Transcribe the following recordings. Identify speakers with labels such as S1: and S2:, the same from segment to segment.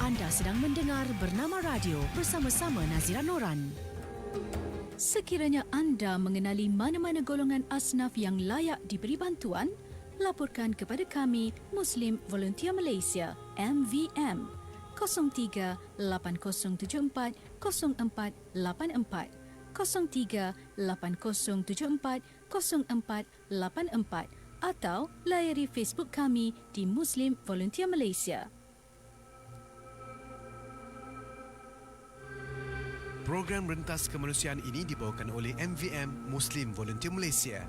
S1: Anda sedang mendengar Bernama Radio bersama-sama Nazira Noran. Sekiranya anda mengenali mana-mana golongan asnaf yang layak diberi bantuan, laporkan kepada kami Muslim Volunteer Malaysia MVM 03 8074 0484 03 8074 0484 atau layari Facebook kami di Muslim Volunteer Malaysia.
S2: Program Rentas Kemanusiaan ini dibawakan oleh MVM Muslim Volunteer Malaysia.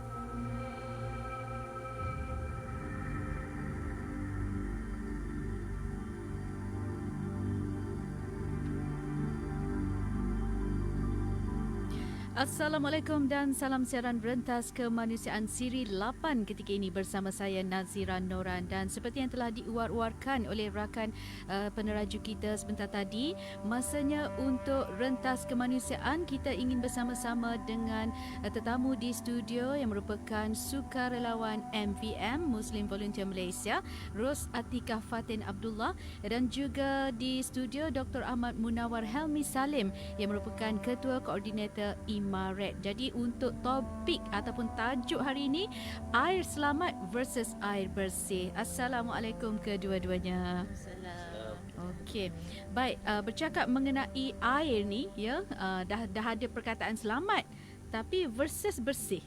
S3: Assalamualaikum dan salam siaran Rentas Kemanusiaan siri 8 ketika ini bersama saya Nazira Noran, dan seperti yang telah diuar-uarkan oleh rakan peneraju kita sebentar tadi, masanya untuk Rentas Kemanusiaan. Kita ingin bersama-sama dengan tetamu di studio yang merupakan sukarelawan MVM Muslim Volunteer Malaysia, Ros Atikah Fatin Abdullah, dan juga di studio Dr. Ahmad Munawar Helmi Salim yang merupakan Ketua Koordinator IMARET. Jadi untuk topik ataupun tajuk hari ini, air selamat versus air bersih. Assalamualaikum kedua-duanya. Okey. Baik, bercakap mengenai air ni ya, dah ada perkataan selamat tapi versus bersih.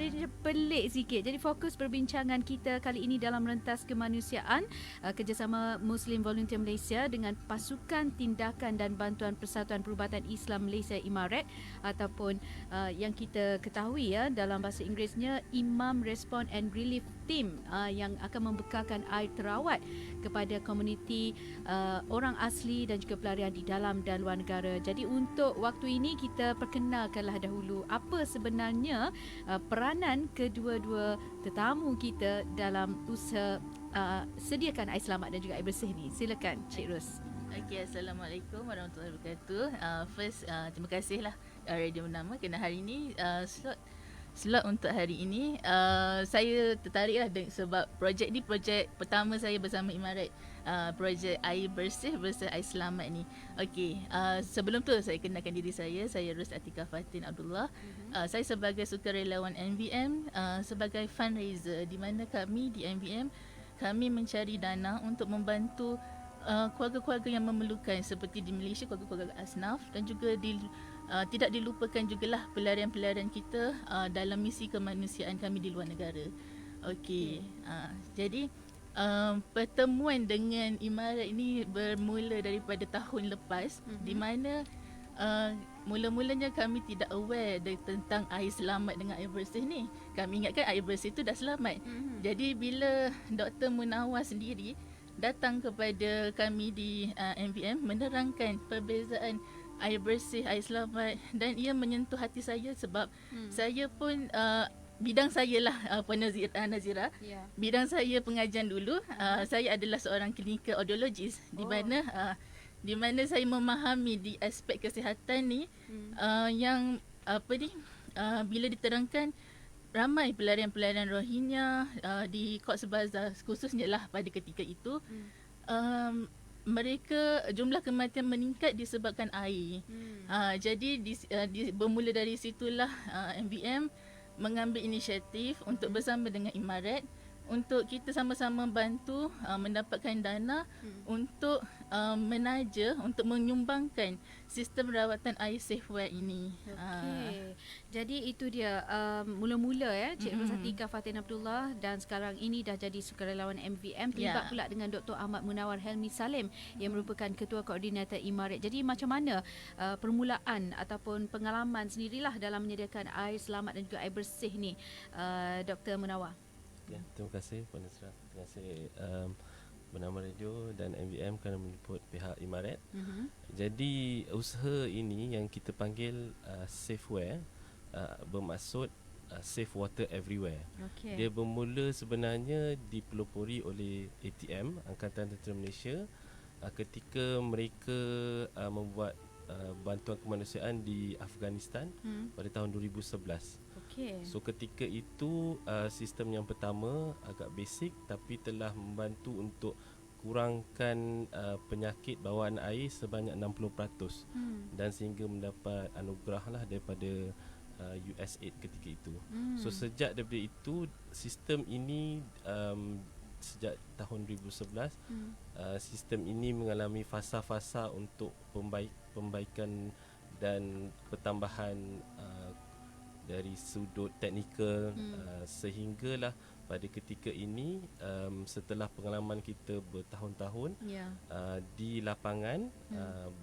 S3: Dia pelik sikit. Jadi fokus perbincangan kita kali ini dalam Rentas Kemanusiaan kerjasama Muslim Volunteer Malaysia dengan Pasukan Tindakan dan Bantuan Persatuan Perubatan Islam Malaysia IMARET, ataupun yang kita ketahui ya dalam bahasa Inggerisnya Imam Response and Relief Team, yang akan membekalkan air terawat kepada komuniti orang asli dan juga pelarian di dalam dan luar negara. Jadi untuk waktu ini kita perkenalkanlah dahulu apa sebenarnya peranan kedua-dua tetamu kita dalam usaha sediakan air selamat dan juga air bersih ni. Silakan Cik Ros.
S4: Okay, Assalamualaikum warahmatullahi wabarakatuh. First, terima kasihlah Radio Bernama kerana hari ini slot untuk hari ini. Saya tertariklah sebab projek ni projek pertama saya bersama IMARET, projek air bersih versus air selamat ni. Okey, sebelum tu saya kenalkan diri saya Ros Atikah Fatin Abdullah. Saya sebagai sukarelawan MVM, sebagai fundraiser di mana kami di MVM kami mencari dana untuk membantu keluarga-keluarga yang memerlukan seperti di Malaysia, keluarga-keluarga asnaf, dan juga tidak dilupakan jugalah pelarian-pelarian kita dalam misi kemanusiaan kami di luar negara. Okey, jadi pertemuan dengan IMARET ini bermula daripada tahun lepas, di mana mula-mulanya kami tidak aware tentang air selamat dengan air bersih ni. Kami ingatkan air bersih tu dah selamat. Jadi bila Dr. Munawar sendiri datang kepada kami di MVM menerangkan perbezaan air bersih, air selamat, dan ia menyentuh hati saya sebab saya pun bidang saya lah Puan Nazira. Yeah. Bidang saya pengajian dulu. Saya adalah seorang clinical audiologist di mana saya memahami di aspek kesihatan ni yang bila diterangkan ramai pelarian-pelarian Rohingya di Cox's Bazar khususnya lah pada ketika itu, mereka jumlah kematian meningkat disebabkan air. Jadi bermula dari situlah MVM mengambil inisiatif untuk bersama dengan IMARET untuk kita sama-sama bantu mendapatkan dana untuk menaja, untuk menyumbangkan sistem rawatan air Safeware ini.
S3: Okey. Jadi itu dia mula-mula ya Cik Ros Atikah Fatin Abdullah, dan sekarang ini dah jadi sukarelawan MVM, terlibat pula dengan Dr. Ahmad Munawar Helmi Salim yang merupakan Ketua Koordinator IMARET. Jadi macam mana permulaan ataupun pengalaman sendirilah dalam menyediakan air selamat dan juga air bersih ni, Dr. Munawar?
S5: Ya, terima kasih Puan Nasra. Terima kasih Bernama Radio dan MVM kerana menjemput pihak IMARET. Jadi usaha ini yang kita panggil Safeware, bermaksud Safe Water Everywhere. Okay. Dia bermula sebenarnya dipelopori oleh ATM, Angkatan Tentera Malaysia, ketika mereka membuat bantuan kemanusiaan di Afghanistan pada tahun 2011. Okay. So ketika itu sistem yang pertama agak basic tapi telah membantu untuk kurangkan penyakit bawaan air sebanyak 60%, dan sehingga mendapat anugerah lah daripada USAID ketika itu. So sejak daripada itu, sistem ini sejak tahun 2011 sistem ini mengalami fasa-fasa untuk pembaikan dan pertambahan dari sudut teknikal, sehinggalah pada ketika ini setelah pengalaman kita bertahun-tahun di lapangan,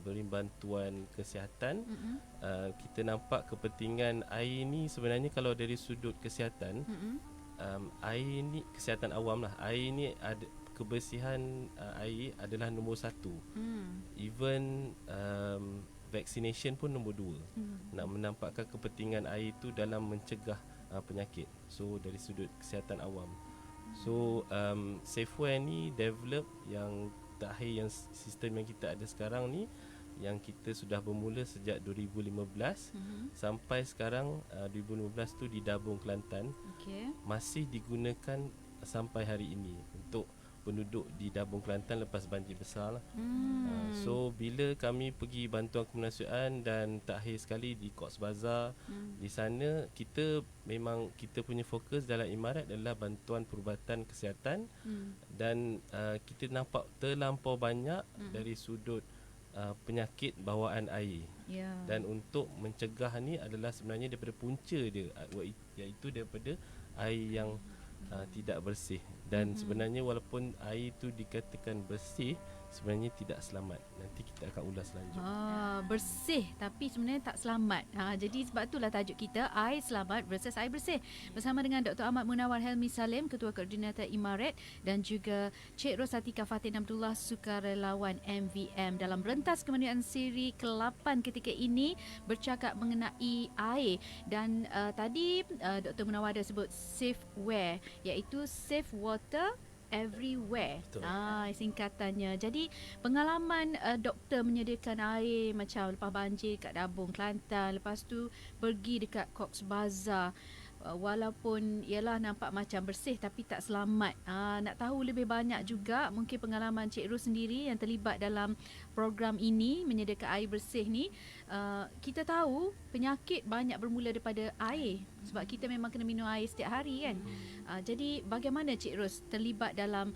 S5: beri bantuan kesihatan, kita nampak kepentingan air ni sebenarnya kalau dari sudut kesihatan, air ni kesihatan awam lah, air ni ada kebersihan air adalah nombor satu. Even vaccination pun nombor dua. Nak menampakkan kepentingan air itu dalam mencegah penyakit. So dari sudut kesihatan awam. So Safeware ni develop yang terakhir, yang sistem yang kita ada sekarang ni, yang kita sudah bermula sejak 2015 sampai sekarang 2015 tu di Dabung, Kelantan. Masih digunakan sampai hari ini untuk penduduk di Dabung, Kelantan lepas banjir besar lah. So bila kami pergi bantuan kemanusiaan dan terakhir sekali di Cox's Bazar, di sana kita memang kita punya fokus dalam Imarat adalah bantuan perubatan kesihatan, dan kita nampak terlampau banyak dari sudut penyakit bawaan air. Dan untuk mencegah ni adalah sebenarnya daripada punca dia, iaitu daripada air yang tidak bersih. Dan sebenarnya walaupun air itu dikatakan bersih, sebenarnya tidak selamat. Nanti kita akan ulas selanjutnya.
S3: Bersih tapi sebenarnya tak selamat. Jadi sebab itulah tajuk kita, air selamat versus air bersih, bersama dengan Dr. Ahmad Munawar Helmi Salim, Ketua Koordinator Imarat, dan juga Cik Rosatika Fatin Abdullah, Sukarelawan MVM, dalam rentas kemanusiaan siri ke-8 ketika ini bercakap mengenai air. Dan tadi Dr. Munawar dah sebut Safeware, iaitu Safe Water Everywhere. Singkatannya. Jadi pengalaman doktor menyediakan air macam lepas banjir kat Dabung, Kelantan, lepas tu pergi dekat Cox's Bazar, walaupun ialah nampak macam bersih tapi tak selamat. Nak tahu lebih banyak juga mungkin pengalaman Cik Ros sendiri yang terlibat dalam program ini menyediakan air bersih ni. Kita tahu penyakit banyak bermula daripada air, sebab kita memang kena minum air setiap hari kan. Jadi bagaimana Cik Ros terlibat dalam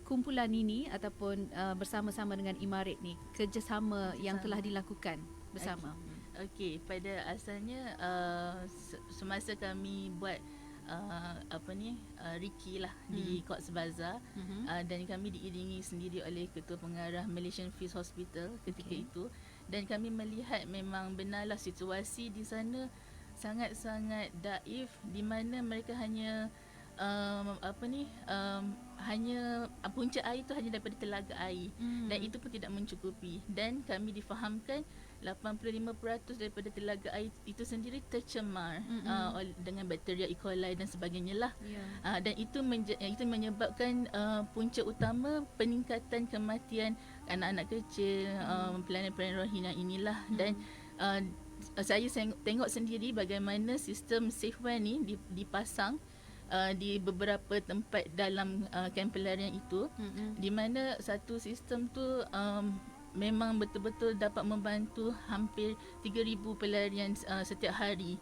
S3: kumpulan ini ataupun bersama-sama dengan Imarat ni, kerjasama yang telah dilakukan bersama?
S4: Okey, pada asalnya semasa kami buat Riki lah di Cox's Bazar, dan kami diiringi sendiri oleh Ketua Pengarah Malaysian Fields Hospital ketika itu, dan kami melihat memang benarlah situasi di sana sangat-sangat daif, di mana mereka hanya hanya punca air tu hanya daripada telaga air, dan itu pun tidak mencukupi. Dan kami difahamkan 85% daripada telaga air itu sendiri tercemar dengan bakteria E. coli dan sebagainya lah. Dan itu menyebabkan punca utama peningkatan kematian anak-anak kecil, pelayan-pelayan Rohingya inilah. Dan saya tengok sendiri bagaimana sistem Safeware ni dipasang di beberapa tempat dalam kamp pelarian itu, di mana satu sistem tu memang betul-betul dapat membantu hampir 3,000 pelarian setiap hari.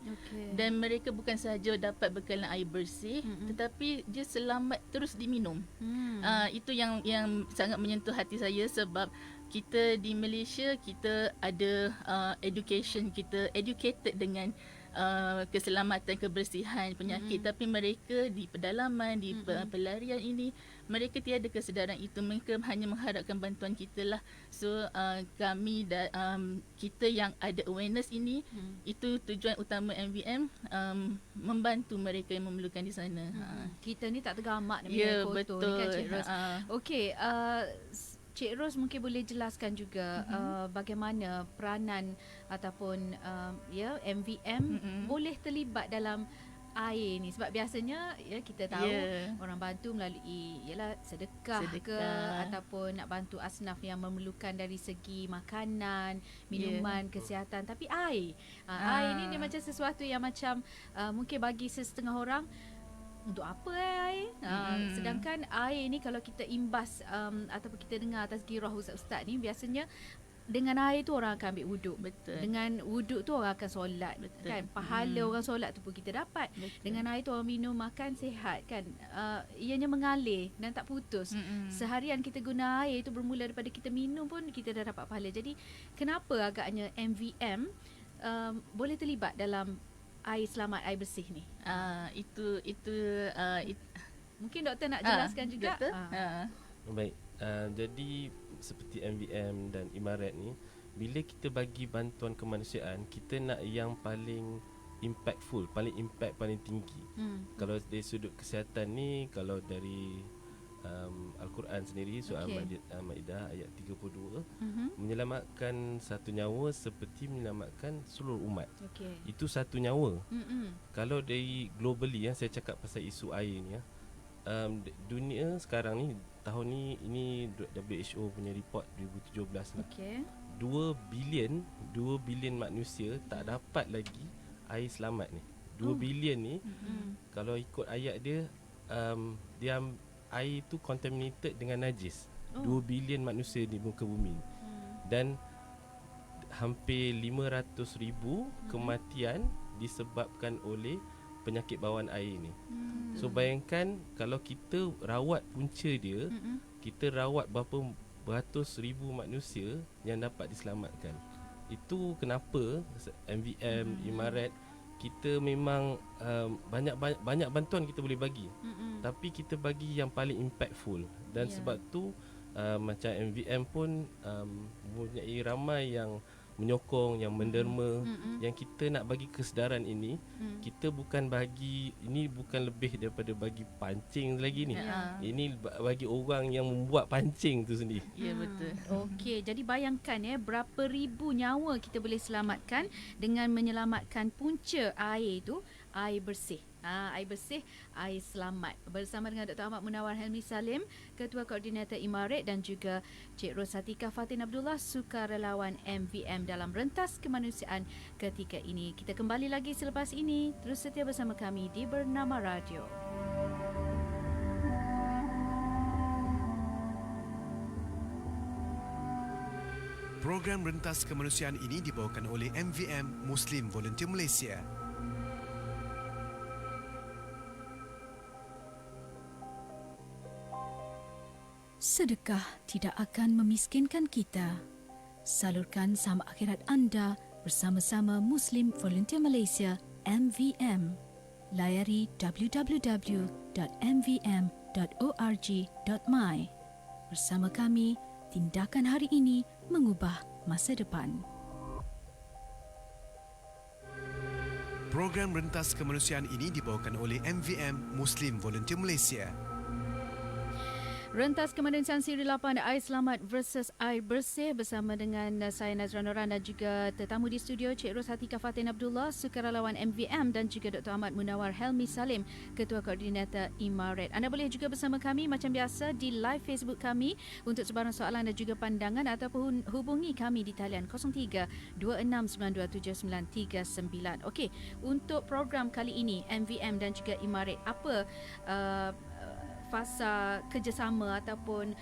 S4: Dan mereka bukan sahaja dapat bekalan air bersih, tetapi dia selamat terus diminum. Itu yang sangat menyentuh hati saya, sebab kita di Malaysia kita ada education, kita educated dengan keselamatan, kebersihan penyakit, tapi mereka di pedalaman, di pelarian ini, mereka tiada kesedaran itu. Mereka hanya mengharapkan bantuan kita lah. So kami kita yang ada awareness ini, itu tujuan utama MVM, membantu mereka yang memerlukan di sana.
S3: Kita ni tak tergamak nak minum air kotor ni kan Cik Ros. Okey, Cik Ros mungkin boleh jelaskan juga bagaimana peranan ataupun MVM boleh terlibat dalam air ni, sebab biasanya kita tahu orang bantu melalui sedekah ke, ataupun nak bantu asnaf yang memerlukan dari segi makanan, minuman, kesihatan. Tapi air ni dia macam sesuatu yang macam mungkin bagi setengah orang untuk apa air? Sedangkan air ni kalau kita imbas ataupun kita dengar atas girah ustaz-ustaz ni, biasanya dengan air tu orang akan ambil wuduk.
S4: Betul.
S3: Dengan wuduk tu orang akan solat.
S4: Betul.
S3: Kan? Pahala orang solat tu pun kita dapat.
S4: Betul.
S3: Dengan air tu orang minum, makan, sihat kan. Ianya mengalir dan tak putus. Seharian kita guna air tu bermula daripada kita minum pun kita dah dapat pahala. Jadi kenapa agaknya MVM boleh terlibat dalam air selamat, air bersih ni? Mungkin doktor nak jelaskan juga.
S4: Doktor?
S5: Baik. Jadi seperti MVM dan Imaret ni, bila kita bagi bantuan kemanusiaan, kita nak yang paling impactful, paling impact paling tinggi. Kalau dari sudut kesihatan ni, kalau dari Al-Quran sendiri surah Al-Maidah ayat 32, menyelamatkan satu nyawa seperti menyelamatkan seluruh umat. Itu satu nyawa. Kalau dari globally, saya cakap pasal isu air ni, dunia sekarang ni, tahun ni, ini WHO punya report 2017 lah. 2 bilion manusia tak dapat lagi air selamat ni. 2 bilion ni, kalau ikut ayat dia, air tu contaminated dengan najis. 2 bilion manusia di muka bumi. Dan hampir 500,000 kematian disebabkan oleh penyakit bawaan air ni. So bayangkan kalau kita rawat punca dia, kita rawat berapa beratus ribu manusia yang dapat diselamatkan. Itu kenapa MVM, Imaret, kita memang banyak bantuan kita boleh bagi. Tapi kita bagi yang paling impactful. Dan sebab tu macam MVM pun mempunyai ramai yang menyokong, yang menderma, yang kita nak bagi kesedaran ini. Kita bukan bagi, ini bukan lebih daripada bagi pancing lagi ni. Ini bagi orang yang membuat pancing tu sendiri.
S4: Ya, betul.
S3: Okey, jadi bayangkan berapa ribu nyawa kita boleh selamatkan dengan menyelamatkan punca air tu, air bersih. Air bersih, air selamat. Bersama dengan Dr. Ahmad Munawar Helmi Salim, Ketua Koordinator Imaret, dan juga Cik Rosatika Fatin Abdullah, sukarelawan MVM dalam rentas kemanusiaan ketika ini. Kita kembali lagi selepas ini. Terus setia bersama kami di Bernama Radio.
S2: Program rentas kemanusiaan ini dibawakan oleh MVM Muslim Volunteer Malaysia.
S1: Sedekah tidak akan memiskinkan kita. Salurkan saham akhirat anda bersama-sama Muslim Volunteer Malaysia MVM. Layari www.mvm.org.my. Bersama kami, tindakan hari ini mengubah masa depan.
S2: Program rentas kemanusiaan ini dibawakan oleh MVM Muslim Volunteer Malaysia.
S3: Rentas Kemanusiaan Siri 8 Air Selamat versus Air Bersih bersama dengan saya Nazra Noran dan juga tetamu di studio Cik Rosatika Fatin Abdullah, sukarelawan MVM, dan juga Dr. Ahmad Munawar Helmi Salim, Ketua Koordinator Imaret. Anda boleh juga bersama kami macam biasa di live Facebook kami untuk sebarang soalan dan juga pandangan, ataupun hubungi kami di talian 03-26927939. Okey, untuk program kali ini MVM dan juga Imaret, apa fasa kerjasama ataupun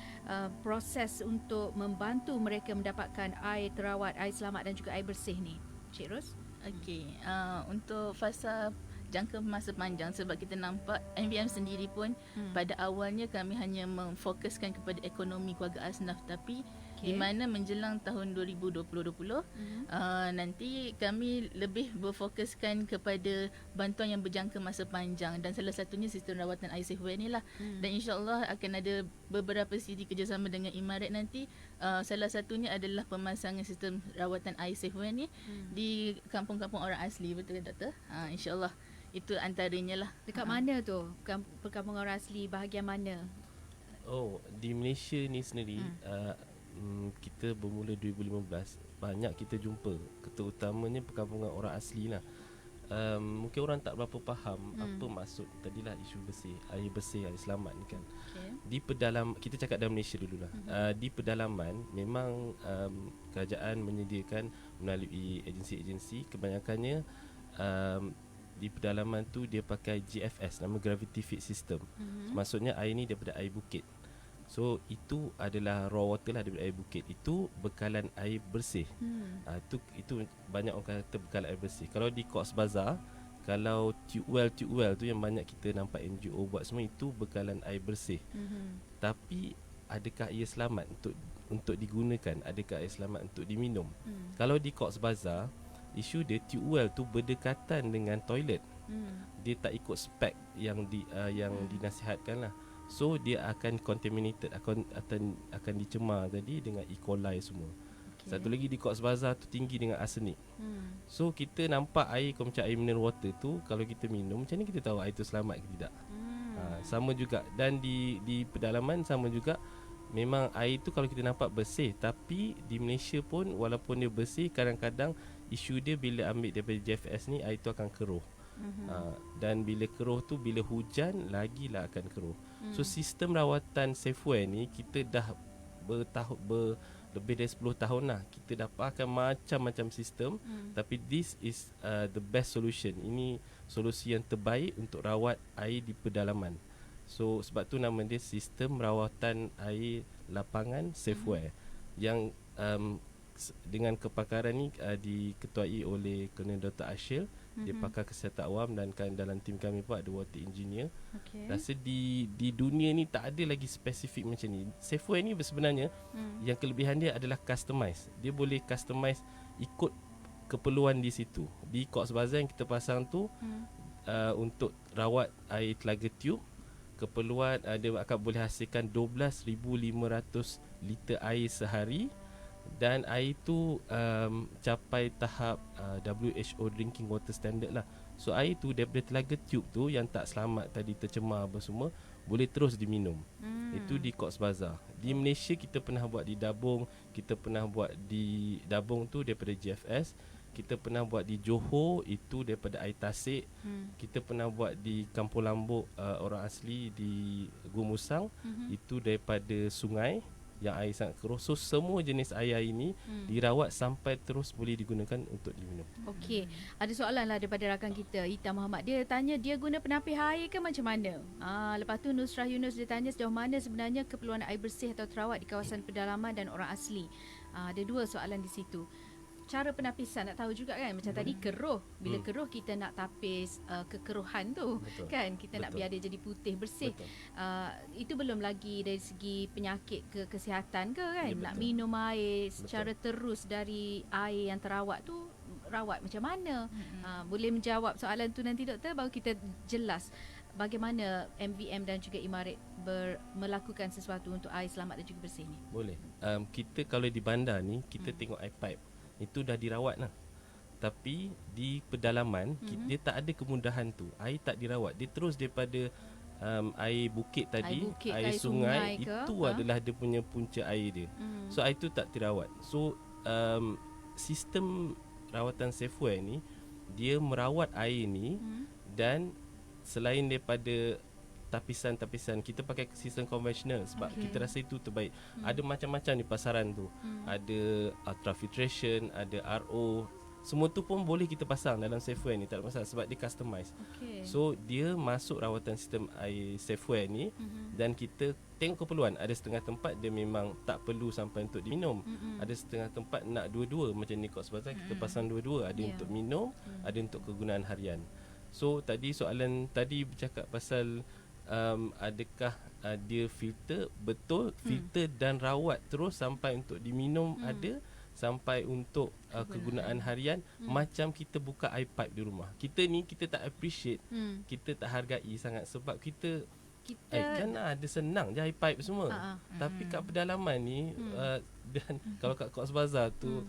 S3: proses untuk membantu mereka mendapatkan air terawat, air selamat dan juga air bersih ni, Cik Ros?
S4: Okey, untuk fasa jangka masa panjang, sebab kita nampak MVM sendiri pun pada awalnya kami hanya memfokuskan kepada ekonomi keluarga asnaf, tapi di mana menjelang tahun 2020 nanti kami lebih berfokuskan kepada bantuan yang berjangka masa panjang, dan salah satunya sistem rawatan air Safeway ni lah. Dan insyaAllah akan ada beberapa siri kerjasama dengan Imaret nanti. Salah satunya adalah pemasangan sistem rawatan air Safeway ni di kampung-kampung orang asli. Betul kan, Doktor? InsyaAllah itu antaranya lah.
S3: Dekat mana tu? Perkampungan orang asli, bahagian mana?
S5: Oh, di Malaysia ni sendiri, kita bermula 2015, banyak kita jumpa, terutamanya perkampungan orang asli lah. Mungkin orang tak berapa faham apa maksud tadilah isu bersih, air selamat ni kan. Di pedalaman, kita cakap dalam Malaysia dululah. Di pedalaman memang kerajaan menyediakan melalui agensi-agensi, kebanyakannya di pedalaman tu dia pakai GFS, nama Gravity Feed System. Maksudnya air ni daripada air bukit. So itu adalah raw water lah daripada air bukit. Itu bekalan air bersih. Itu banyak orang kata bekalan air bersih. Kalau di Cox's Bazar, kalau tube well tu yang banyak kita nampak NGO buat semua, itu bekalan air bersih. Tapi adakah ia selamat untuk digunakan? Adakah ia selamat untuk diminum? Kalau di Cox's Bazar, isu dia tube well tu berdekatan dengan toilet. Dia tak ikut spek yang dinasihatkan lah. So dia akan contaminated, akan dicemar tadi dengan E. coli semua. Satu lagi di Cox's Bazar tu tinggi dengan arsenik. So kita nampak air macam air mineral water tu, kalau kita minum, macam ni kita tahu air tu selamat ke tidak. Sama juga. Dan di pedalaman sama juga. Memang air tu kalau kita nampak bersih, tapi di Malaysia pun walaupun dia bersih, kadang-kadang isu dia bila ambil daripada JFS ni, air tu akan keruh. Dan bila keruh tu, bila hujan lagilah akan keruh. So sistem rawatan Safeware ni kita dah lebih dari 10 tahun lah. Kita dah pakai macam-macam sistem, tapi this is the best solution. Ini solusi yang terbaik untuk rawat air di pedalaman. So sebab tu nama dia sistem rawatan air lapangan Safeware, yang dengan kepakaran ni diketuai oleh Colonel Dr. Ashil. Dia pakar kesihatan awam, dan dalam tim kami pun ada water engineer. Rasa di dunia ni tak ada lagi spesifik macam ni. Safeware ni sebenarnya yang kelebihan dia adalah customize. Dia boleh customize ikut keperluan di situ. Di Cox's Bazar yang kita pasang tu untuk rawat air telaga tube, keperluan dia akan boleh hasilkan 12,500 liter air sehari. Dan air tu capai tahap WHO Drinking Water Standard lah. So air tu daripada telaga tube tu yang tak selamat tadi, tercemar apa semua, boleh terus diminum. Itu di Cox's Bazar. Di Malaysia kita pernah buat di Dabung. Kita pernah buat di Dabung tu daripada GFS. Kita pernah buat di Johor, itu daripada air tasik. Kita pernah buat di Kampung Lambuk, orang asli di Gumusang, itu daripada sungai yang air sangat keruh. So semua jenis air ini dirawat sampai terus boleh digunakan untuk diminum.
S3: Okey, ada soalan lah daripada rakan kita, Ita Muhammad. Dia tanya dia guna penapis air ke macam mana? Lepas tu Nusrah Yunus dia tanya sejauh mana sebenarnya keperluan air bersih atau terawat di kawasan pedalaman dan orang asli. Ada dua soalan di situ. Cara penapisan nak tahu juga kan, macam tadi keruh. Bila keruh kita nak tapis kekeruhan tu. Betul. Kan kita nak biar dia jadi putih bersih. Itu belum lagi dari segi penyakit ke kesihatan ke kan. Nak minum air secara terus dari air yang terawat tu, rawat macam mana? Boleh menjawab soalan tu nanti doktor, baru kita jelas bagaimana MVM dan juga Imaret melakukan sesuatu untuk air selamat dan juga bersih ni.
S5: Boleh. Kita kalau di bandar ni kita tengok air pipe itu dah dirawat lah. Tapi di pedalaman dia tak ada kemudahan tu. Air tak dirawat. Dia terus daripada air bukit tadi, air sungai itu adalah dia punya punca air dia. So air tu tak dirawat. So sistem rawatan Safeware ni, dia merawat air ni, dan selain daripada tapisan-tapisan, kita pakai sistem konvensional sebab kita rasa itu terbaik. Ada macam-macam di pasaran tu. Ada ultrafiltration, ada RO. Semua tu pun boleh kita pasang dalam Safeware ni, tak ada masalah sebab dia customize. So dia masuk rawatan sistem air Safeware ni, dan kita tengok keperluan. Ada setengah tempat dia memang tak perlu sampai untuk diminum. Ada setengah tempat nak dua-dua, macam ni Cox's Bazar kita pasang dua-dua. Ada untuk minum, ada untuk kegunaan harian. So tadi soalan tadi bercakap pasal adakah dia filter? Betul, filter dan rawat terus sampai untuk diminum, ada sampai untuk kegunaan harian. Macam kita buka air pipe di rumah, kita ni kita tak appreciate, kita tak hargai sangat sebab kita kan ada senang je air pipe semua. Tapi kat pedalaman ni dan kalau kat Cox's Bazar tu,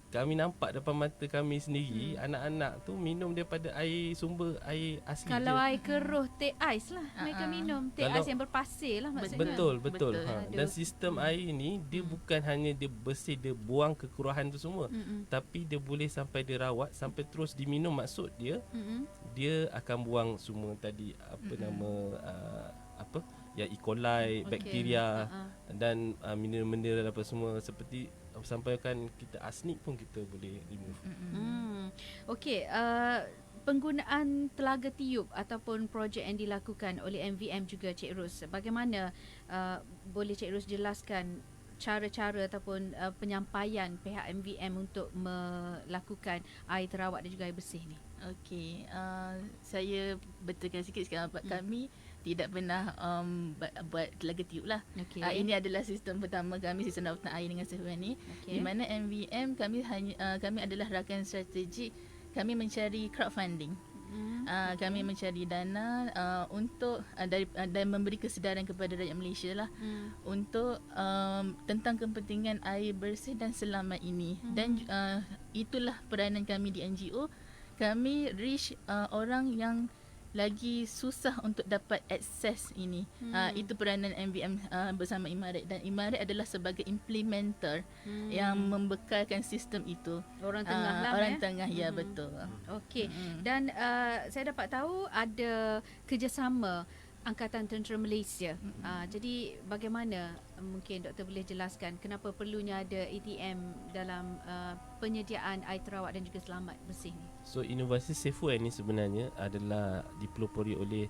S5: kami nampak depan mata kami sendiri, anak-anak tu minum daripada air sumber air asli.
S3: Kalau
S5: je.
S3: air keruh, teh ais lah mereka minum. Teh ais yang berpasir lah maksudnya.
S5: Betul. Dan sistem air ni dia bukan hanya dia bersih, dia buang kekeruhan tu semua, tapi dia boleh sampai dia rawat sampai terus diminum. Maksud dia dia akan buang semua tadi E. coli, bakteria dan mineral-mineral apa semua, seperti sampaikan kita arsenic pun kita boleh remove.
S3: Okey, penggunaan telaga tiup ataupun projek yang dilakukan oleh MVM juga Cik Ros, bagaimana boleh Cik Ros jelaskan cara-cara ataupun penyampaian pihak MVM untuk melakukan air terawat dan juga air bersih ni?
S4: Okey, saya betulkan sikit sekarang kami tidak pernah buat telaga tiup lah.
S3: Okey.
S4: Ini adalah sistem pertama kami, sistem rawatan air dengan Safeway ni.
S3: Okey.
S4: Di mana MVM kami adalah rakan strategik, kami mencari crowdfunding. Kami mencari dana untuk dan memberi kesedaran kepada rakyat Malaysia lah untuk tentang kepentingan air bersih dan selamat ini. Dan itulah peranan kami di NGO. Kami reach orang yang lagi susah untuk dapat akses ini. Itu peranan MVM bersama Imaret, dan Imaret adalah sebagai implementer yang membekalkan sistem itu.
S3: Orang tengah lah.
S4: Orang tengah, ya betul.
S3: Okey. Dan saya dapat tahu ada kerjasama Angkatan Tentera Malaysia. Jadi bagaimana mungkin doktor boleh jelaskan kenapa perlunya ada ATM dalam penyediaan air terawat dan juga selamat bersih ni?
S5: So inovasi Safeway ni sebenarnya adalah dipelopori oleh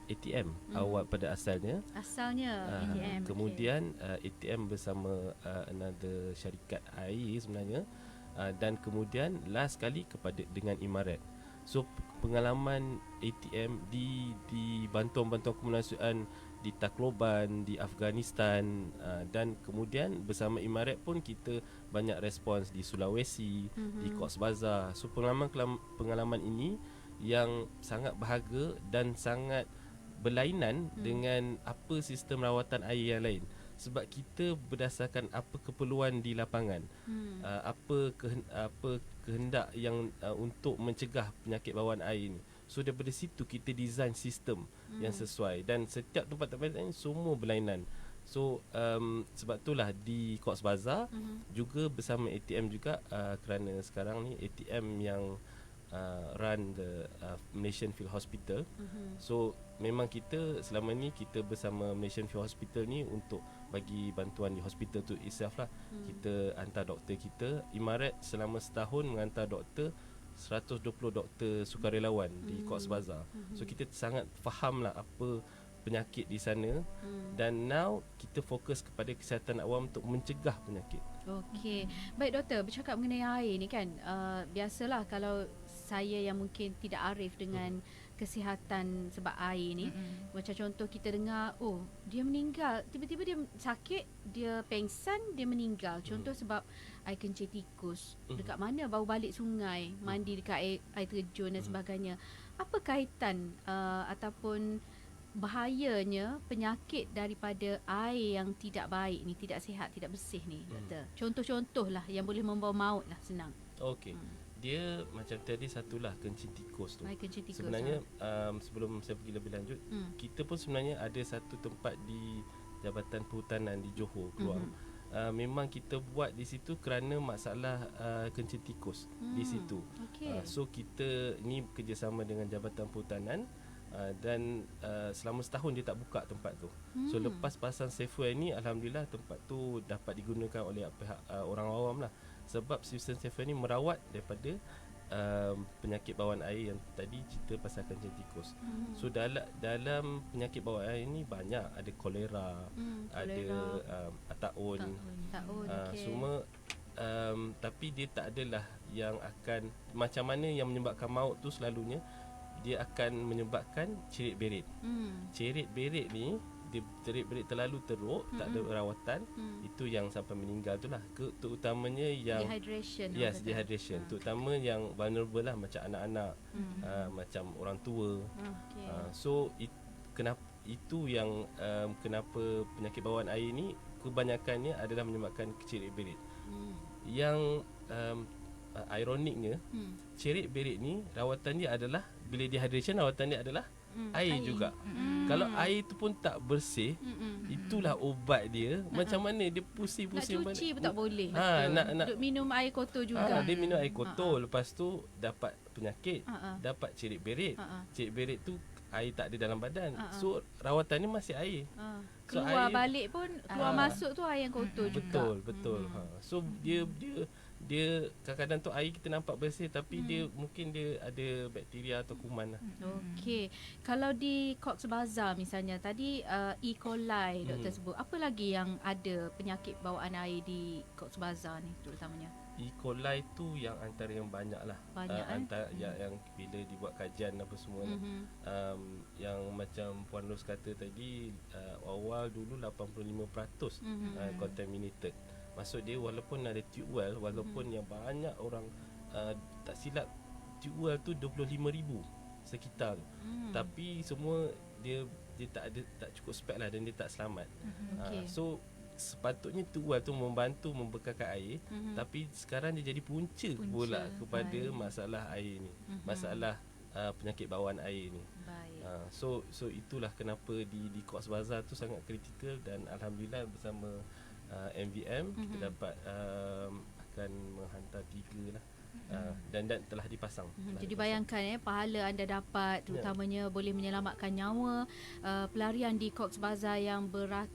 S5: ATM awal pada asalnya.
S3: ATM.
S5: Kemudian ATM bersama another syarikat air sebenarnya, dan kemudian last kali kepada dengan Imaret. So pengalaman ATM di bantuan-bantuan kemanusiaan di Tacloban, di Afghanistan, dan kemudian bersama Imaret pun kita banyak respons di Sulawesi, di Cox's Bazar. So pengalaman ini yang sangat berharga dan sangat berlainan dengan apa sistem rawatan air yang lain. Sebab kita berdasarkan apa keperluan di lapangan, apa kehendak yang untuk mencegah penyakit bawaan air ni. So daripada situ kita design sistem yang sesuai, dan setiap tempat-tempat ini semua berlainan. So sebab itulah di Cox's Bazar juga bersama ATM juga, kerana sekarang ni ATM yang run the Malaysian Field Hospital. So memang kita selama ni kita bersama Malaysian Field Hospital ni untuk bagi bantuan di hospital tu itself lah. Kita hantar doktor kita. Imaret selama setahun menghantar doktor 120 doktor sukarelawan di Cox's Bazar. So kita sangat faham lah apa penyakit di sana, dan now kita fokus kepada kesihatan awam untuk mencegah penyakit.
S3: Okey. Baik doktor, bercakap mengenai air ni kan, biasalah kalau saya yang mungkin tidak arif dengan kesihatan sebab air ni, macam contoh kita dengar, oh dia meninggal, tiba-tiba dia sakit, dia pengsan, dia meninggal. Contoh sebab air kencing tikus. Dekat mana? Baru balik sungai, mandi dekat air terjun dan sebagainya. Apa kaitan ataupun bahayanya penyakit daripada air yang tidak baik ni, tidak sihat, tidak bersih ni, doktor? Contoh-contoh lah yang boleh membawa maut lah, senang.
S5: Okey. Dia macam tadi satulah kencing tikus tu.
S3: Air kencing tikus.
S5: Sebenarnya sebelum saya pergi lebih lanjut, kita pun sebenarnya ada satu tempat di Jabatan Perhutanan di Johor Keluang. Memang kita buat di situ kerana masalah kencing tikus di situ. So kita ni kerjasama dengan Jabatan Perhutanan, dan selama setahun dia tak buka tempat tu. So lepas pasang Safeway ni, alhamdulillah tempat tu dapat digunakan oleh pihak orang awam lah. Sebab sistem Safeway ni merawat daripada penyakit bawaan air yang tadi cerita pasal kencing tikus. So dalam penyakit bawaan air ni banyak, ada kolera, ada taun, semua. Tapi dia tak adalah yang akan, macam mana yang menyebabkan maut tu selalunya dia akan menyebabkan cerit berit. Cerit berit ni, dia cerit berit terlalu teruk, tak ada rawatan, itu yang sampai meninggal tu lah. Terutamanya yang
S3: dehydration.
S5: Yes, dehydration. Terutama yang vulnerable lah, macam anak-anak, macam orang tua. So kenapa itu yang kenapa penyakit bawaan air ni kebanyakannya adalah menyebabkan cerit berit. Yang ironiknya, cerit berit ni rawatan dia adalah, bila dehydration rawatan dia adalah air juga. Kalau air tu pun tak bersih, itulah ubat dia. Macam mana dia pusing-pusing,
S3: nak cuci pun tak boleh.
S5: nak
S3: duk minum air kotor juga.
S5: Dia minum air kotor, lepas tu dapat penyakit, dapat cerit berit. Cerit berit tu air tak ada dalam badan. So rawatan ni masih air. So
S3: Keluar
S5: air,
S3: balik pun, keluar masuk tu air yang kotor juga.
S5: Betul. So dia dia kadang-kadang tu air kita nampak bersih tapi dia mungkin dia ada bakteria atau kuman lah.
S3: Okey. Kalau di Cox Bazar misalnya tadi E. coli doktor sebut. Apa lagi yang ada penyakit bawaan air di Cox Bazar ni terutamanya?
S5: E. coli tu yang antara yang banyak lah.
S3: Banyak,
S5: antara yang bila dibuat kajian apa semua lah. Yang macam Puan Ros kata tadi, awal dulu 85% contaminated. Maksud dia walaupun ada tube well, walaupun yang banyak orang tak silap tube well tu 25,000 sekitar tu. Tapi semua dia tak cukup spek lah dan dia tak selamat.
S3: Okey.
S5: So sepatutnya tube well tu membantu membekalkan air, tapi sekarang dia jadi punca pula kepada masalah air ni. Masalah penyakit bawaan air ni.
S3: Baik.
S5: So itulah kenapa di Cox Bazar tu sangat kritikal dan alhamdulillah bersama MVM kita dapat akan menghantar 3 lah dan telah dipasang.
S3: Jadi bayangkan pahala anda dapat terutamanya boleh menyelamatkan nyawa. Pelarian di Cox Bazar yang bukan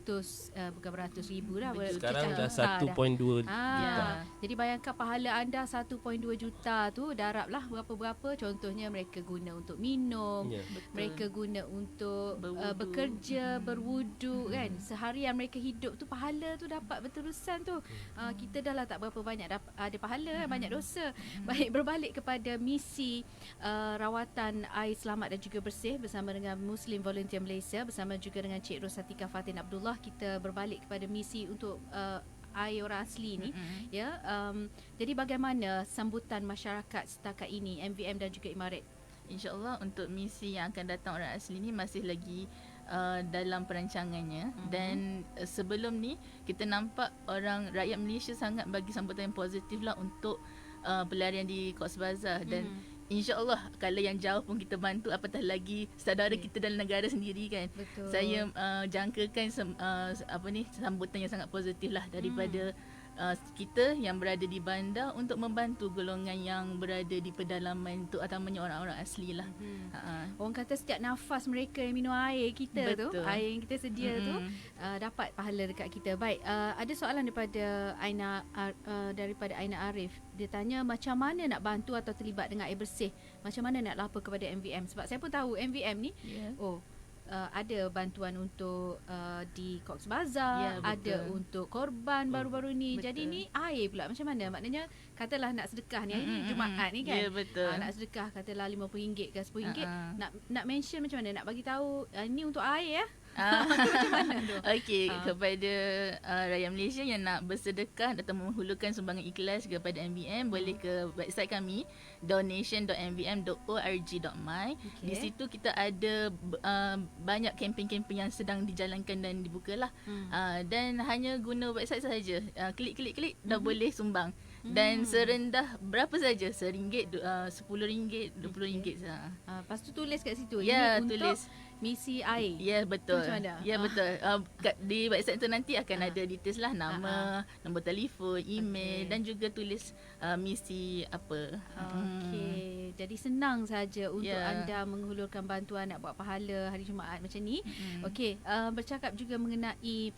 S3: beratus ribu dah,
S5: sekarang dah
S3: juta
S5: 1.2 juta.
S3: Jadi bayangkan pahala anda 1.2 juta tu darablah berapa-berapa, contohnya mereka guna untuk minum, mereka guna untuk bekerja, berwudu kan. Seharian mereka hidup tu pahala tu dapat berterusan tu. Kita dah lah tak berapa banyak ada pahala, banyak dosa. Baik, berbalik kepada misi rawatan air selamat dan juga bersih bersama dengan Muslim Volunteer Malaysia bersama juga dengan Cik Rosatika Fatin Abdullah, kita berbalik kepada misi untuk air orang asli ni. Jadi bagaimana sambutan masyarakat setakat ini MVM dan juga Imaret?
S4: InsyaAllah untuk misi yang akan datang orang asli ni masih lagi dalam perancangannya. Dan sebelum ni kita nampak orang rakyat Malaysia sangat bagi sambutan yang positif lah untuk pelarian di Cox Bazar. Dan InsyaAllah kalau yang jauh pun kita bantu, apatah lagi saudara kita dalam negara sendiri kan.
S3: Betul.
S4: Saya jangkakan sambutan yang sangat positif lah daripada kita yang berada di bandar untuk membantu golongan yang berada di pedalaman tu, utamanya orang-orang asli lah.
S3: Orang kata setiap nafas mereka yang minum air kita tu, air yang kita sedia tu dapat pahala dekat kita. Baik, ada soalan daripada Aina Arif. Dia tanya macam mana nak bantu atau terlibat dengan air bersih, macam mana nak lapor kepada MVM, sebab saya pun tahu MVM ni ada bantuan untuk di Cox Bazar, ada untuk korban baru-baru ni. Jadi ni air pula macam mana? Maknanya katalah nak sedekah ni, hari ni Jumaat ni kan. Nak sedekah katalah RM50 ke RM10. Nak mention macam mana? Nak bagi tahu ni untuk air macam mana tu?
S4: Okey, kepada rakyat Malaysia yang nak bersedekah atau menghulurkan sumbangan ikhlas kepada MVM, boleh ke website kami donation.mvm.org.my. Di situ kita ada banyak kempen-kempen yang sedang dijalankan dan dibukalah. Dan hanya guna website sahaja, klik dah boleh sumbang. Dan serendah berapa saja, RM1, RM10, RM20 saja.
S3: Lepas tu tulis kat situ.
S4: Ya,
S3: ini
S4: tulis
S3: untuk misi air.
S4: Ya, betul.
S3: Macam mana?
S4: Ya, betul. Di website tu nanti akan ada details lah, nama, nombor telefon, email dan juga tulis misi apa.
S3: Okey. Jadi senang saja untuk anda menghulurkan bantuan nak buat pahala hari Jumaat macam ni. Okey, bercakap juga mengenai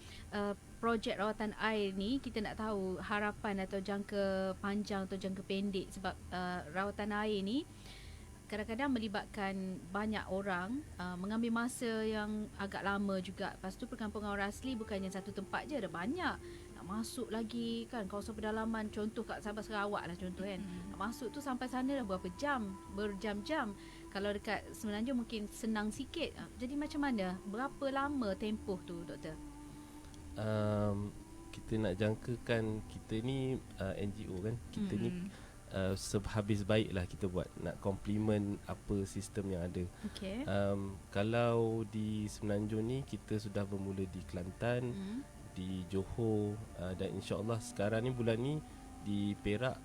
S3: projek rawatan air ni, kita nak tahu harapan atau jangka panjang atau jangka pendek, sebab rawatan air ni kadang-kadang melibatkan banyak orang, mengambil masa yang agak lama juga. Lepas tu perkampungan orang asli bukannya satu tempat je, ada banyak nak masuk lagi kan, kawasan pedalaman, contoh kat Sabah Sarawak lah contoh kan. Nak masuk tu sampai sana dah berapa jam, berjam-jam. Kalau dekat Semenanjung mungkin senang sikit. Jadi macam mana, berapa lama tempoh tu doktor?
S5: Kita nak jangkakan, kita ni NGO kan, kita ni sehabis baiklah kita buat, nak complement apa sistem yang ada. Kalau di Semenanjung ni kita sudah bermula di Kelantan, di Johor, dan insyaAllah sekarang ni bulan ni di Perak,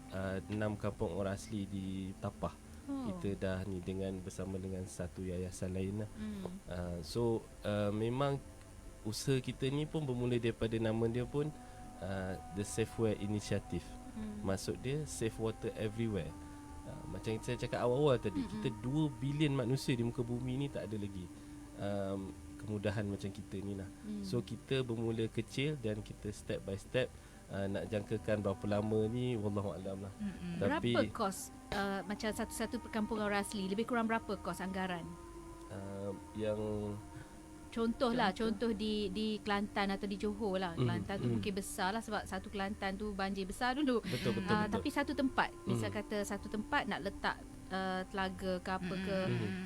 S5: 6 kampung orang asli di Tapah. Kita dah ni bersama dengan satu yayasan lain lah. Memang usaha kita ni pun bermula daripada nama dia pun The Safe Water Initiative. Maksud dia safe water everywhere. Macam saya cakap awal-awal tadi, kita 2 bilion manusia di muka bumi ni tak ada lagi kemudahan macam kita ni lah. So kita bermula kecil dan kita step by step nak jangkakan berapa lama ni wallahualam lah. Tapi
S3: Berapa kos macam satu perkampungan orang asli? Lebih kurang berapa kos anggaran?
S5: yang
S3: Contoh di Kelantan atau di Johor lah. Kelantan tu mungkin besar lah sebab satu Kelantan tu banjir besar dulu.
S5: betul.
S3: Tapi satu tempat, misal kata satu tempat nak letak telaga ke apa ke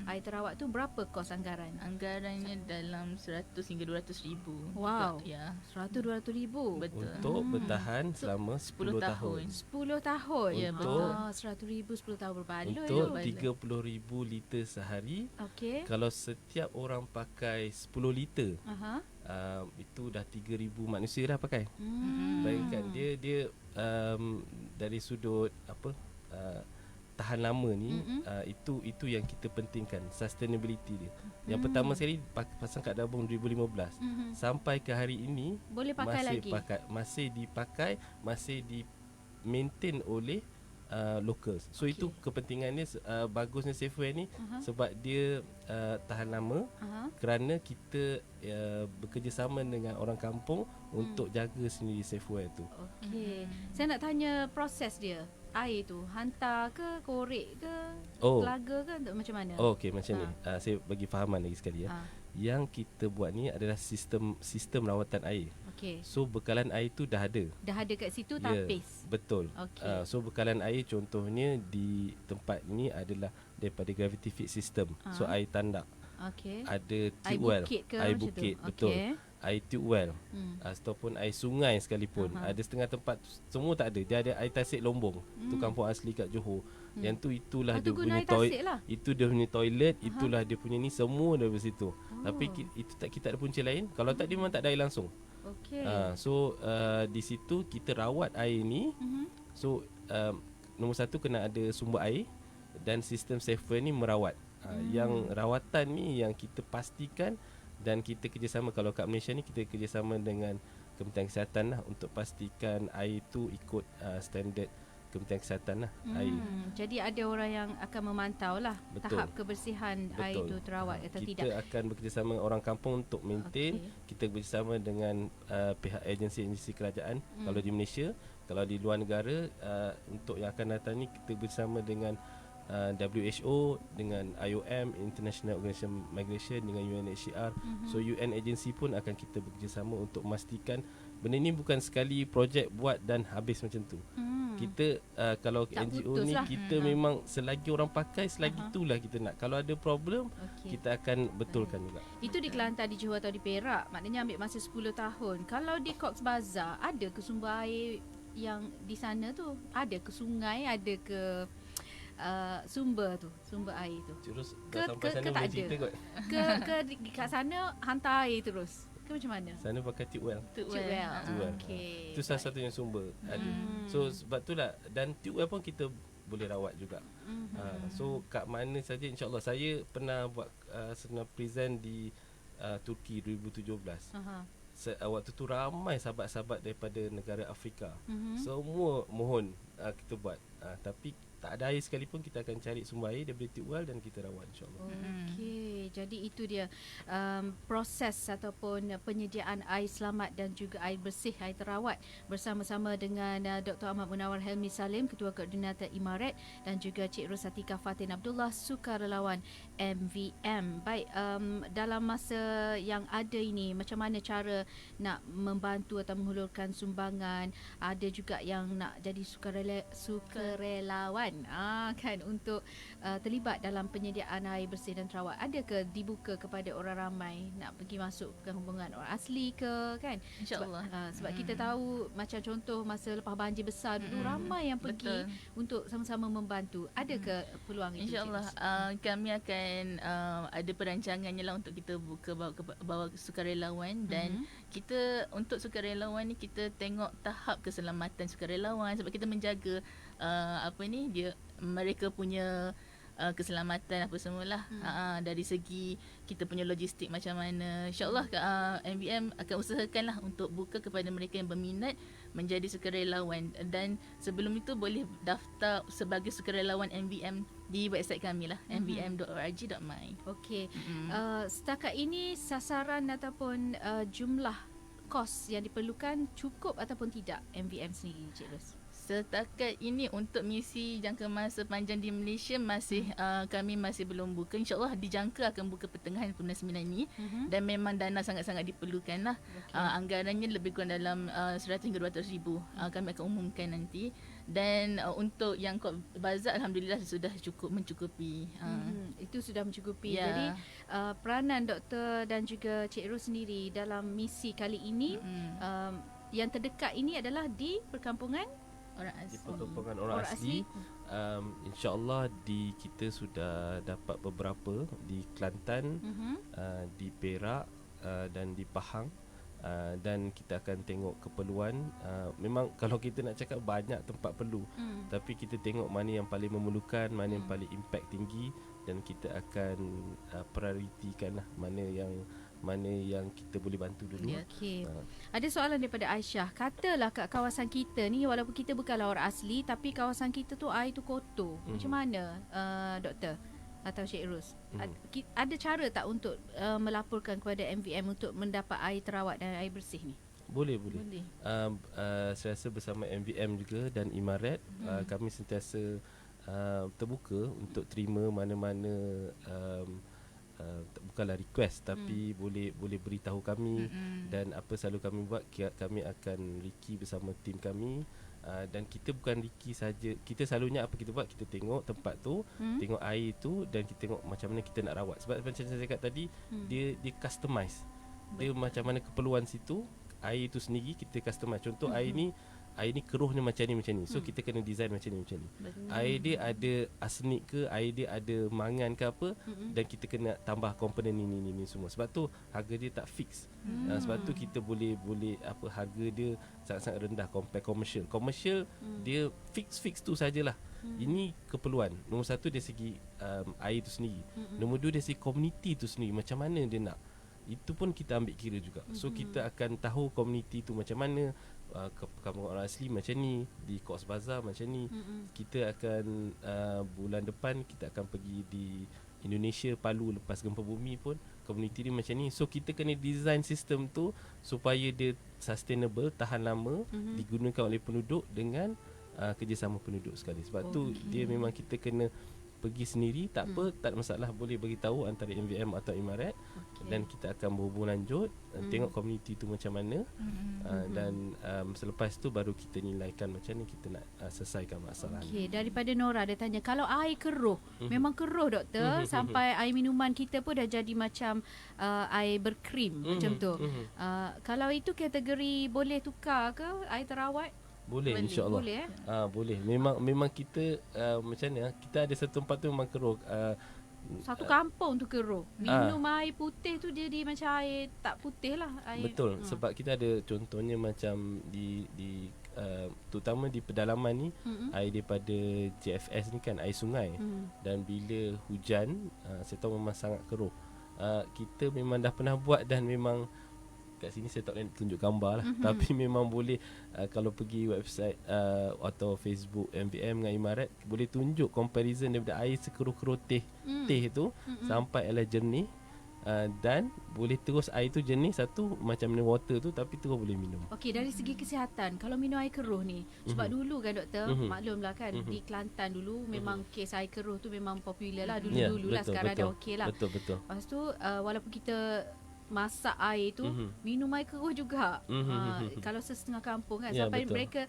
S3: air terawat tu, berapa kos anggaran?
S4: Anggarannya dalam 100 hingga 200 ribu.
S3: Wow.
S4: Ya,
S3: 100-200 ribu.
S4: betul.
S5: untuk bertahan selama 10 tahun.
S3: 10 tahun.
S4: Ya,
S5: betul.
S3: 100 ribu 10 tahun berbaloi.
S5: Untuk
S4: Baloi.
S5: 30,000 liter sehari.
S3: Okey.
S5: Kalau setiap orang pakai 10 liter,
S3: Aha.
S5: itu dah 3,000 manusia dah pakai. Bayangkan dia dari sudut tahan lama ni, itu yang kita pentingkan, sustainability dia. Yang pertama sekali pasang kat Dabung 2015 sampai ke hari ini
S3: Boleh pakai lagi.
S5: masih dipakai, masih di maintain oleh locals. So itu kepentingannya, bagusnya Safeway ni sebab dia tahan lama, kerana kita bekerjasama dengan orang kampung untuk jaga sendiri Safeway tu.
S3: Okey. Saya nak tanya proses dia. Air tu hantar ke, korek ke,
S5: Oh.
S3: telaga ke, macam mana?
S5: Okey, macam ni. Saya bagi fahaman lagi sekali ya.
S3: Ah.
S5: Yang kita buat ni adalah sistem rawatan air.
S3: Okey.
S5: So bekalan air tu dah ada.
S3: Dah ada kat situ
S5: Ya,
S3: tapis.
S5: betul.
S3: Okey.
S5: So bekalan air contohnya di tempat ni adalah daripada gravity feed system. So air tandak,
S3: Okey.
S5: ada
S3: Air
S5: tube well,
S3: bukit ke
S5: air
S3: macam tu?
S5: bukit, betul.
S3: Okey.
S5: Air tube well, ataupun air sungai sekalipun. Ada setengah tempat semua tak ada. Dia ada air tasik Lombong. Tu kampung asli kat Johor. Yang itulah dia
S3: Tu guna
S5: punya
S3: air tasik lah.
S5: itu dia punya toilet, itulah dia punya ni, semua dari situ. Tapi itu kita ada punca lain. Kalau tak, dia memang tak ada air langsung.
S3: Okey.
S5: So di situ kita rawat air ni. So nombor satu kena ada sumber air, dan sistem Safeway ni merawat. Yang rawatan ni yang kita pastikan, dan kita kerjasama, kalau kat Malaysia ni kita kerjasama dengan Kementerian Kesihatan lah, untuk pastikan air tu ikut standard Kementerian Kesihatan lah, air.
S3: Jadi ada orang yang akan memantau lah
S5: Betul.
S3: tahap kebersihan air tu terawat atau
S5: kita
S3: tidak.
S5: akan bekerjasama dengan orang kampung untuk maintain. Kita bekerjasama dengan pihak agensi kerajaan kalau di Malaysia. Kalau di luar negara, untuk yang akan datang ni kita bersama dengan WHO, dengan IOM, International Organization Migration, dengan UNHCR. So UN agency pun akan kita bekerjasama untuk memastikan benda ni bukan sekali projek buat dan habis macam tu. Kita kalau
S3: Tak
S5: NGO
S3: putus
S5: ni
S3: lah.
S5: kita memang selagi orang pakai, selagi itulah kita nak. Kalau ada problem, kita akan betulkan juga.
S3: Itu di Kelantan, di Johor atau di Perak, maknanya ambil masa 10 tahun. Kalau di Cox Bazar, ada ke sumber air yang di sana tu? Ada ke sungai, ada ke sumber air tu?
S5: Terus
S3: Ke-
S5: dah sampai
S3: ke-
S5: sana
S3: ke tak
S5: boleh
S3: ada?
S5: cerita kot.
S3: Ke kat sana hantar air terus? Ke macam mana?
S5: Sana pakai tube well.
S4: Tube
S3: Tube well.
S5: Tube well.
S3: Okey.
S5: Itu salah satunya sumber ada. So sebab itulah, dan tube well pun kita boleh rawat juga. So kat mana saja, insyaAllah. Saya pernah buat pernah present di Turki 2017. Waktu tu ramai sahabat-sahabat daripada negara Afrika. Semua mohon kita buat. Tapi tak ada air sekalipun, kita akan cari sumber air daripada tube well dan kita rawat, insyaAllah.
S3: Okey, jadi itu dia proses ataupun penyediaan air selamat dan juga air bersih, air terawat bersama-sama dengan Dr. Ahmad Munawar Helmi Salim, Ketua Koordinator Imaret, dan juga Cik Rosatika Fatin Abdullah, sukarelawan MVM. Baik, dalam masa yang ada ini, macam mana cara nak membantu atau menghulurkan sumbangan? Ada juga yang nak jadi sukarelawan kan, untuk terlibat dalam penyediaan air bersih dan terawat. Ada ke dibuka kepada orang ramai nak pergi masuk ke hubungan orang asli ke, kan?
S4: InsyaAllah.
S3: Sebab kita tahu, macam contoh masa lepas banjir besar dulu, ramai yang pergi untuk sama-sama membantu. Ada ke peluang itu?
S4: InsyaAllah kami akan ada perancangannya lah untuk kita buka bawa sukarelawan. Dan kita untuk sukarelawan ni, kita tengok tahap keselamatan sukarelawan, sebab kita menjaga mereka punya keselamatan apa semualah. Dari segi kita punya logistik macam mana, InsyaAllah MVM akan usahakanlah untuk buka kepada mereka yang berminat menjadi sukarelawan. Dan sebelum itu boleh daftar sebagai sukarelawan MVM di website kami lah, mvm.org.my.
S3: Okey. Setakat ini sasaran ataupun jumlah kos yang diperlukan cukup ataupun tidak MVM sendiri, Cik Ros?
S4: Setakat ini untuk misi jangka masa panjang di Malaysia masih kami masih belum buka. InsyaAllah dijangka akan buka pertengahan bulan 9 ini. Dan memang dana sangat-sangat diperlukan lah. Anggarannya lebih kurang dalam 100 hingga 200 ribu. Kami akan umumkan nanti. Dan untuk yang Cox Bazar Alhamdulillah sudah cukup mencukupi.
S3: Itu sudah mencukupi.
S4: Ya.
S3: Jadi peranan Doktor dan juga Cik Ros sendiri dalam misi kali ini yang terdekat ini adalah di perkampungan
S4: Orang
S5: Di
S4: asli.
S5: perkampungan orang asli, insyaAllah kita sudah dapat beberapa di Kelantan, di Perak dan di Pahang. Dan kita akan tengok keperluan. Memang kalau kita nak cakap banyak tempat perlu, tapi kita tengok mana yang paling memerlukan, mana yang paling impact tinggi, dan kita akan prioritikan lah mana yang kita boleh bantu dulu.
S4: Ya.
S3: Okey. Ada soalan daripada Aisyah. Katalah kat kawasan kita ni, walaupun kita bukanlah orang asli, tapi kawasan kita tu air tu kotor. Macam mana Doktor atau Cik Ros? Ada cara tak untuk melaporkan kepada MVM untuk mendapat air terawat dan air bersih ni?
S5: Boleh. Saya rasa bersama MVM juga dan Imaret, kami sentiasa terbuka untuk terima mana-mana bukanlah request, tapi boleh beritahu kami. Dan apa selalu kami buat, kami akan Ricky bersama tim kami. Dan kita bukan Ricky saja, kita selalunya apa kita buat, kita tengok tempat tu, tengok air tu, dan kita tengok macam mana kita nak rawat. Sebab macam saya cakap tadi, dia customize. Dia macam mana keperluan situ, air tu sendiri kita customize. Contoh air ni keruhnya macam ni. So kita kena design macam ni. Air dia ada arsenik ke, air dia ada mangan ke apa, dan kita kena tambah komponen ni semua. Sebab tu harga dia tak fix. Sebab tu kita boleh apa, harga dia sangat-sangat rendah compare commercial. Dia fix tu sajalah. Ini keperluan. Nombor satu dari segi air tu sendiri. Nombor dua dari segi komuniti tu sendiri, macam mana dia nak. Itu pun kita ambil kira juga. So kita akan tahu komuniti tu macam mana. Kampung orang asli macam ni, di Cox Bazar macam ni. Kita akan bulan depan kita akan pergi di Indonesia, Palu, lepas gempa bumi pun komuniti dia macam ni. So kita kena design sistem tu supaya dia sustainable, tahan lama, digunakan oleh penduduk dengan kerjasama penduduk sekali. Sebab tu dia memang kita kena pergi sendiri, tak apa, tak ada masalah, boleh beritahu antara MVM atau Imaret. Dan kita akan berhubung lanjut, tengok komuniti tu macam mana, dan selepas tu baru kita nilaikan macam ni kita nak selesaikan masalah.
S3: Okey, daripada Nora dia tanya, kalau air keruh, memang keruh Doktor, sampai air minuman kita pun dah jadi macam air berkrim macam tu. Kalau itu kategori boleh tukar ke air terawat?
S5: Boleh, insya-Allah.
S3: Boleh
S5: boleh. Memang kita macam ni, kita ada satu tempat tu memang keruh.
S3: Satu kampung tu keruh. Minum air putih tu jadi macam air tak putih lah. Air,
S5: betul. Sebab kita ada contohnya macam di terutama di pedalaman ni, air daripada JFS ni kan air sungai. Dan bila hujan, saya tahu memang sangat keruh. Kita memang dah pernah buat dan memang kat sini saya tak boleh tunjuk gambar lah. Tapi memang boleh, kalau pergi website atau Facebook MVM dengan Imaret, boleh tunjuk comparison daripada air sekeruh-keruh teh tu sampai adalah jernih, dan boleh terus air tu jernih, satu macam mineral water tu, tapi terus boleh minum.
S3: Okey, dari segi kesihatan, kalau minum air keruh ni, sebab dulu kan Doktor, maklumlah kan, di Kelantan dulu memang kes air keruh tu memang popular lah dulu-dulu lah, sekarang dah okey lah.
S5: Betul.
S3: Lepas tu walaupun kita masak air tu, minum air keruh juga. Kalau setengah kampung kan, sampai mereka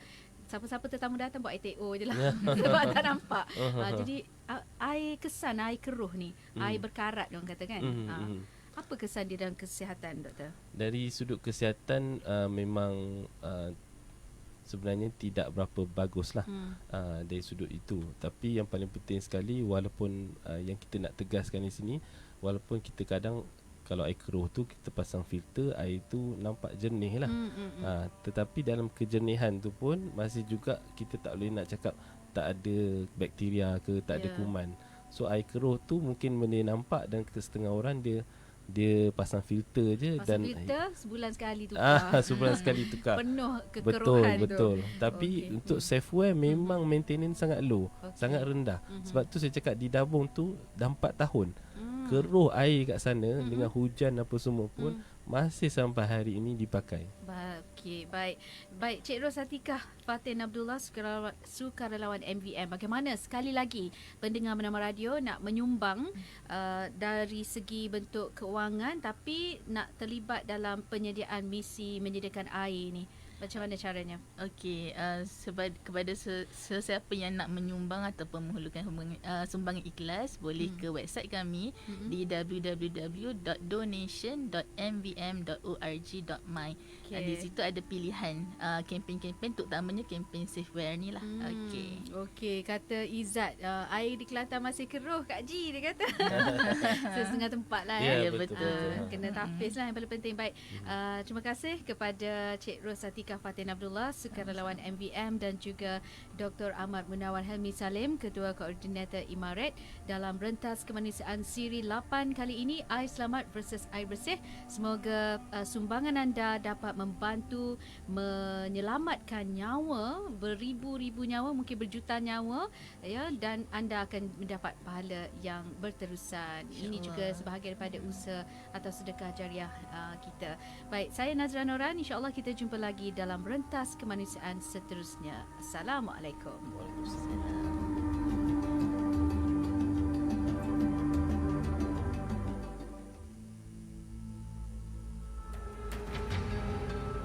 S3: siapa-siapa tetamu datang buat air TO je lah. Sebab tak nampak. Jadi air kesan air keruh ni, air berkarat orang kata kan. Apa kesan dia dalam kesihatan Doktor?
S5: Dari sudut kesihatan, memang sebenarnya tidak berapa bagus lah dari sudut itu. Tapi yang paling penting sekali, walaupun yang kita nak tegaskan di sini, walaupun kita kadang kalau air keruh tu kita pasang filter, air tu nampak jernih lah. Tetapi dalam kejernihan tu pun masih juga kita tak boleh nak cakap tak ada bakteria ke, tak ada kuman. So air keruh tu mungkin boleh nampak, dan setengah orang dia pasang filter je,
S3: pasang
S5: dan
S3: filter sebulan sekali tukar.
S5: Sebulan sekali tukar.
S3: Penuh kekeruhan tu.
S5: Betul. Tapi untuk safeware memang maintenance sangat low, sangat rendah. Sebab tu saya cakap di Dabung tu dah 4 tahun. Keruh air kat sana dengan hujan apa semua pun masih sampai hari ini dipakai.
S3: Okey, baik. Baik, Cik Ros Atikah Fatin Abdullah, sukarelawan MVM. Bagaimana sekali lagi pendengar Bernama Radio nak menyumbang dari segi bentuk keuangan tapi nak terlibat dalam penyediaan misi menyediakan air ni? Macam mana caranya?
S4: Okey, kepada sesiapa yang nak menyumbang ataupun memerlukan sumbangan ikhlas, boleh ke website kami di www.donation.mvm.org.my. Di situ ada pilihan kempen-kempen, terutamanya kempen Safeware ni lah.
S3: Okey, kata Izzat, air di Kelantan masih keruh Kak Ji, dia kata. Setengah tempat lah.
S5: Ya,
S4: betul.
S3: Kena tapis lah yang paling penting. Baik, terima kasih kepada Cik Ros Atikah Fatin Abdullah, sukarelawan MVM, dan juga Dr. Ahmad Munawar Helmi Salim, Ketua Koordinator Imaret dalam rentas kemanusiaan siri 8 kali ini, Air Selamat versus Air Bersih. Semoga sumbangan anda dapat membantu menyelamatkan nyawa, beribu-ribu nyawa, mungkin berjuta nyawa, ya, dan anda akan mendapat pahala yang berterusan. Ini juga sebahagian daripada usaha atau sedekah jariah kita. Baik, saya Nazra Noran, insya-Allah kita jumpa lagi dalam rentas kemanusiaan seterusnya. Assalamualaikum.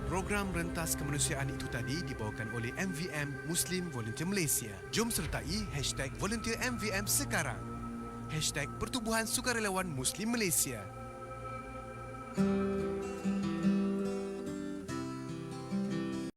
S2: Program Rentas Kemanusiaan itu tadi dibawakan oleh MVM Muslim Volunteer Malaysia. Jom sertai #VolunteerMVM sekarang. #Pertubuhan Sukarelawan Muslim Malaysia.